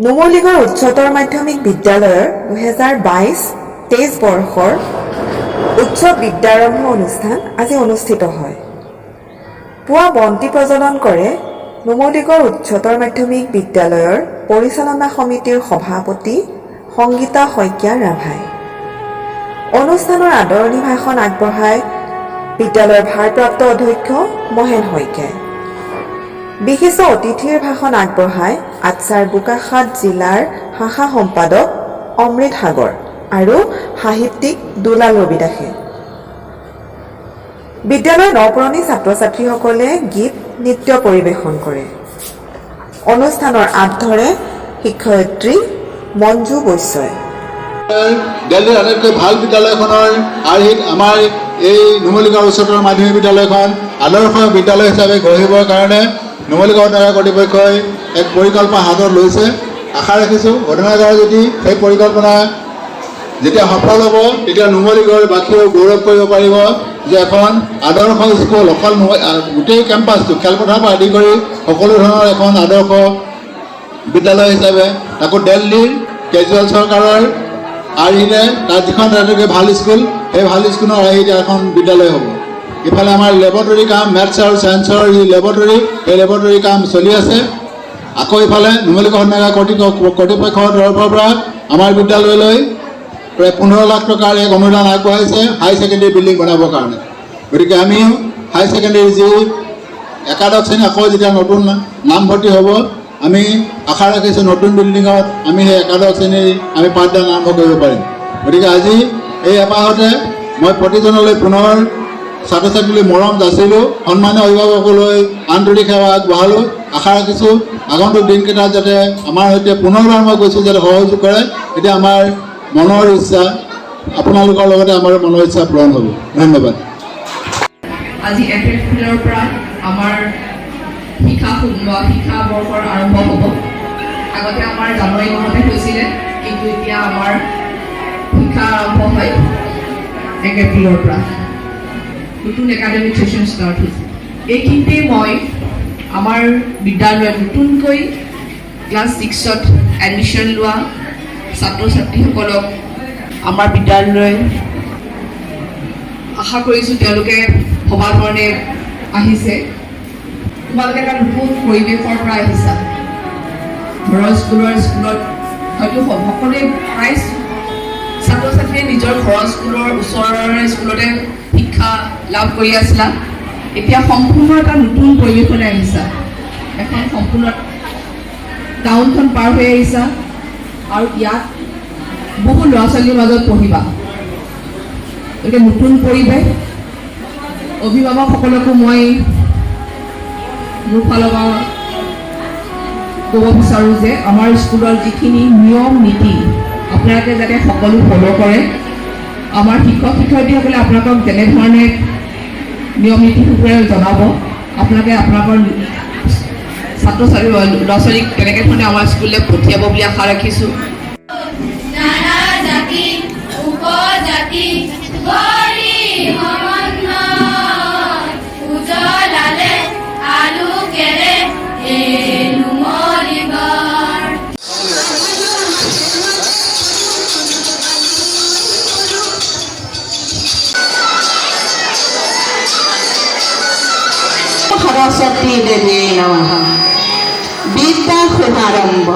নুমলীগড় উচ্চতৰ মাধ্যমিক বিদ্যালয়ৰ 2022-23 বৰ্ষৰ উৎসৱ বিদ্যাৰম্ভ অনুষ্ঠান আজি অনুষ্ঠিত হয়। পুৱা বন্তি প্ৰজ্বলন কৰে নুমলীগড় উচ্চতৰ মাধ্যমিক বিদ্যালয়ৰ পৰিচালনা সমিতিৰ সভাপতি সংগীতা শইকীয়া ৰাভাই। অনুষ্ঠানৰ আদৰণি ভাষণ আগবঢ়ায় বিদ্যালয়ৰ ভাৰপ্ৰাপ্ত অধ্যক্ষ মহেন শইকীয়াই। বিশিষ্ট অতিথিৰ ভাষণ আগবঢ়ায় আটছাৰ বোকাখাত জিলাৰ শাখা সম্পাদক অমৃত সাগৰ আৰু সাহিত্যিক দুলাল ৰবি দাসে। বিদ্যালয়ৰ নপুৰণি ছাত্ৰ ছাত্ৰীসকলে গীত নৃত্য পৰিৱেশন কৰে। অনুষ্ঠানৰ আঁত ধৰে শিক্ষয়িত্ৰী মঞ্জু বৈশ্যই। দিল্লীৰ আটাইতকৈ ভাল বিদ্যালয়খনৰ আৰ্হিত আমাৰ এই নুমলীগড় উচ্চতৰ মাধ্যমিক বিদ্যালয়খন আদৰ্শ বিদ্যালয় হিচাপে গঢ়িবৰ কাৰণে নুমলীগড় নগৰ কৰ্তৃপক্ষই এক পৰিকল্পনা হাতত লৈছে। আশা ৰাখিছোঁ ঘটনাগাৰ যদি সেই পৰিকল্পনা যেতিয়া সফল হ'ব তেতিয়া নুমলীগড়বাসীয়েও গৌৰৱ কৰিব পাৰিব যে এখন আদৰ্শ স্কুল অকল গোটেই কেম্পাছটো খেলপথাৰৰ পৰা আদি কৰি সকলো ধৰণৰ এখন আদৰ্শ বিদ্যালয় হিচাপে তাকো দিল্লীৰ কেজৰিৱাল চৰকাৰৰ আৰ্হিতে তাত যিখন আটাইতকৈ ভাল স্কুল সেই ভাল স্কুলৰ আৰ্হিতে এখন বিদ্যালয় হ'ব। ইফালে আমাৰ লেবৰেটৰী কাম মেথছ আৰু ছায়েন্সৰ যি লেবৰেটৰী সেই লেবৰেটৰী কাম চলি আছে। আকৌ ইফালে নুমলীগড় নগৰ কৰ্তৃপক্ষৰ তৰফৰ পৰা আমাৰ বিদ্যালয়লৈ প্ৰায় 15 লাখ টকাৰ এক অনুদান আগবঢ়াইছে হাই ছেকেণ্ডেৰী বিল্ডিং বনাবৰ কাৰণে। গতিকে আমিও হাই ছেকেণ্ডেৰী যি একাদশ শ্ৰেণী আকৌ যেতিয়া নতুন নামভৰ্তি হ'ব আমি আশা ৰাখিছোঁ নতুন বিল্ডিঙত আমি সেই একাদশ শ্ৰেণীৰ আমি পাঠদান আৰম্ভ কৰিব পাৰিম। গতিকে আজি এই এপাহতে মই প্ৰতিজনলৈ পুনৰ ছাত্ৰ ছাত্ৰীলৈ মৰম যাচিলোঁ, সন্মানীয় অভিভাৱকলৈ আন্তৰিক সেৱা আগবঢ়ালোঁ। আশা ৰাখিছোঁ আগন্তুক দিনকেইটাত যাতে আমাৰ সৈতে পুনৰবাৰ মই কৈছোঁ যাতে সহযোগ কৰে, তেতিয়া আমাৰ মনৰ ইচ্ছা আপোনালোকৰ লগতে আমাৰ মনৰ ইচ্ছা পূৰণ হ'ব। ধন্যবাদ। আজি এপ্ৰিলৰ পৰা আমাৰ শিক্ষা বৰ্ষৰ আৰম্ভ হ'ব। আগতে আমাৰ জানুৱাৰী মাহতে হৈছিলে, কিন্তু এতিয়া আমাৰ শিক্ষা আৰম্ভ হয় 1 এপ্ৰিলৰ পৰা। নতুন একাডেমিক ছেশ্যন ষ্টাৰ্ট হৈছে। এইখিনিতে মই আমাৰ বিদ্যালয়ত নতুনকৈ ক্লাছ 6ত এডমিশ্যন লোৱা ছাত্ৰ ছাত্ৰীসকলক আমাৰ বিদ্যালয়লৈ আশা কৰিছোঁ তেওঁলোকে ভবা ধৰণে আহিছে। তোমালোকে এটা নতুন পৰিৱেশৰ পৰা আহিছা। ঘৰৰ স্কুলত হয়তো সকলোৱে প্ৰায় ছাত্ৰ ছাত্ৰীয়ে নিজৰ ঘৰৰ স্কুলৰ ওচৰৰে স্কুলতে শিক্ষা লাভ কৰি আছিলা। এতিয়া সম্পূৰ্ণ এটা নতুন পৰিৱেশলৈ আহিছা। এখন সম্পূৰ্ণ টাউনখন পাৰ হৈ আহিছা আৰু ইয়াত বহু ল'ৰা ছোৱালীৰ মাজত পঢ়িবা। গতিকে নতুন পৰিৱেশ। অভিভাৱকসকলকো মই মোৰ ফালৰ পৰা ক'ব বিচাৰোঁ যে আমাৰ স্কুলৰ যিখিনি নিয়ম নীতি আপোনালোকে যাতে সকলো ফ'ল' কৰে। আমাৰ শিক্ষক শিক্ষয়িত্ৰীসকলে আপোনালোকক যেনেধৰণে নিয়ম নীতিসমূহে জনাব আপোনালোকে আপোনালোকৰ ছাত্ৰ ছাত্ৰী ল'ৰা ছোৱালীক তেনেকৈ ধৰণে আমাৰ স্কুললৈ পঠিয়াব বুলি আশা ৰাখিছোঁ। সৰস্বতী দেৱী নমঃ। বিদ্যা শুভাৰম্ভ